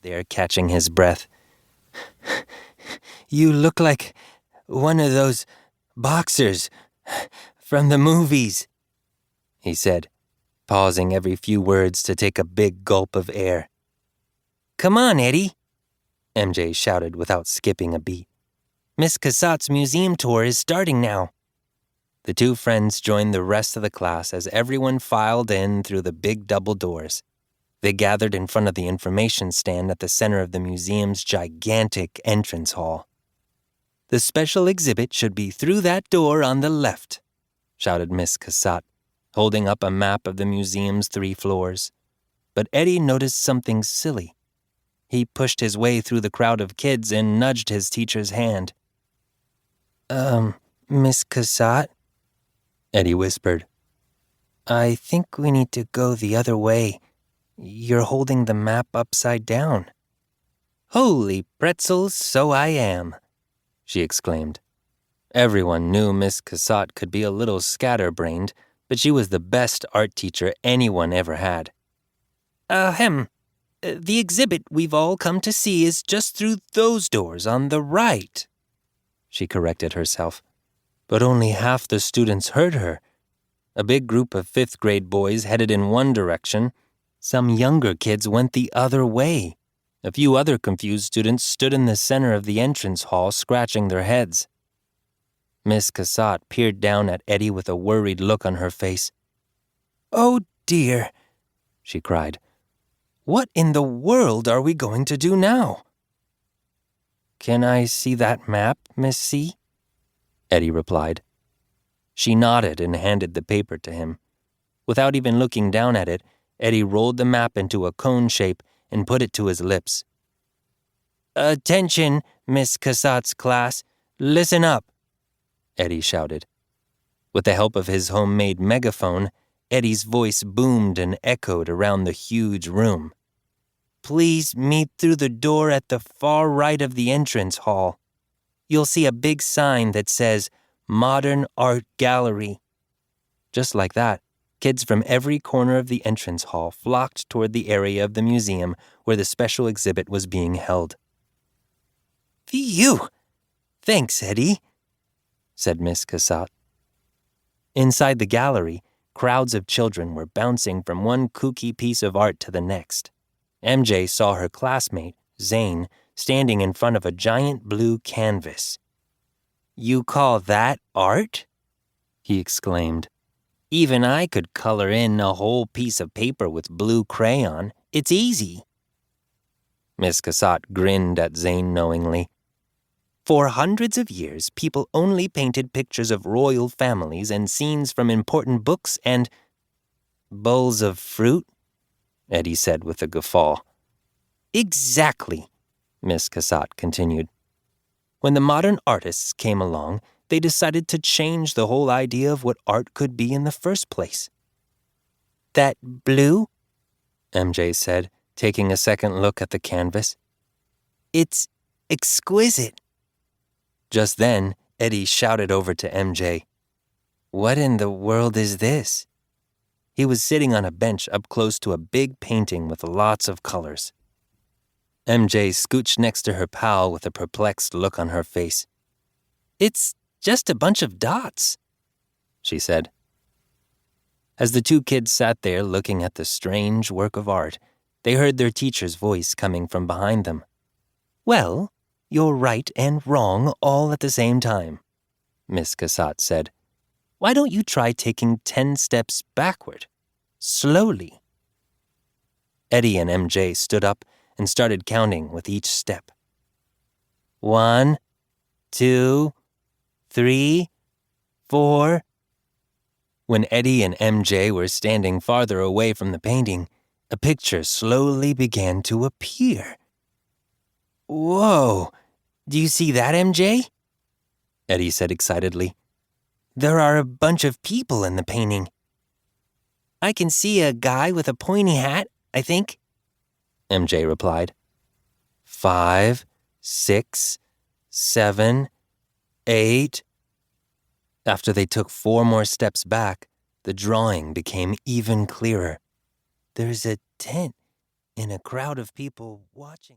there catching his breath. "You look like one of those boxers from the movies," he said, pausing every few words to take a big gulp of air. "Come on, Eddie," MJ shouted without skipping a beat. "Miss Cassatt's museum tour is starting now." The two friends joined the rest of the class as everyone filed in through the big double doors. They gathered in front of the information stand at the center of the museum's gigantic entrance hall. "The special exhibit should be through that door on the left," shouted Miss Cassatt, holding up a map of the museum's 3 floors. But Eddie noticed something silly. He pushed his way through the crowd of kids and nudged his teacher's hand. Miss Cassatt?" Eddie whispered. "I think we need to go the other way. You're holding the map upside down." "Holy pretzels, so I am," she exclaimed. Everyone knew Miss Cassatt could be a little scatterbrained, but she was the best art teacher anyone ever had. The exhibit we've all come to see is just through those doors on the right," she corrected herself. But only half the students heard her. A big group of 5th grade boys headed in one direction. Some younger kids went the other way. A few other confused students stood in the center of the entrance hall, scratching their heads. Miss Cassatt peered down at Eddie with a worried look on her face. "Oh dear," she cried. "What in the world are we going to do now?" "Can I see that map, Miss C?" Eddie replied. She nodded and handed the paper to him. Without even looking down at it, Eddie rolled the map into a cone shape and put it to his lips. "Attention, Miss Cassatt's class. Listen up," Eddie shouted. With the help of his homemade megaphone, Eddie's voice boomed and echoed around the huge room. "Please meet through the door at the far right of the entrance hall. You'll see a big sign that says Modern Art Gallery." Just like that, kids from every corner of the entrance hall flocked toward the area of the museum where the special exhibit was being held. "Phew! Thanks, Eddie," said Miss Cassatt. Inside the gallery, crowds of children were bouncing from one kooky piece of art to the next. MJ saw her classmate, Zane, standing in front of a giant blue canvas. "You call that art?" he exclaimed. "Even I could color in a whole piece of paper with blue crayon. It's easy." Miss Cassatt grinned at Zane knowingly. "For hundreds of years, people only painted pictures of royal families and scenes from important books and—" "Bowls of fruit?" Eddie said with a guffaw. "Exactly," Miss Cassatt continued. "When the modern artists came along, they decided to change the whole idea of what art could be in the first place." "That blue?" MJ said, taking a second look at the canvas. "It's exquisite." Just then, Eddie shouted over to MJ. "What in the world is this?" He was sitting on a bench up close to a big painting with lots of colors. MJ scooched next to her pal with a perplexed look on her face. "It's just a bunch of dots," she said. As the two kids sat there looking at the strange work of art, they heard their teacher's voice coming from behind them. "Well, you're right and wrong all at the same time," Miss Cassatt said. "Why don't you try taking 10 steps backward? Slowly." Eddie and MJ stood up and started counting with each step. 1, 2, 3, 4. When Eddie and MJ were standing farther away from the painting, a picture slowly began to appear. "Whoa! Do you see that, MJ?" Eddie said excitedly. "There are a bunch of people in the painting." "I can see a guy with a pointy hat, I think," MJ replied. 5, 6, 7, 8. After they took 4 more steps back, the drawing became even clearer. "There's a tent in a crowd of people watching.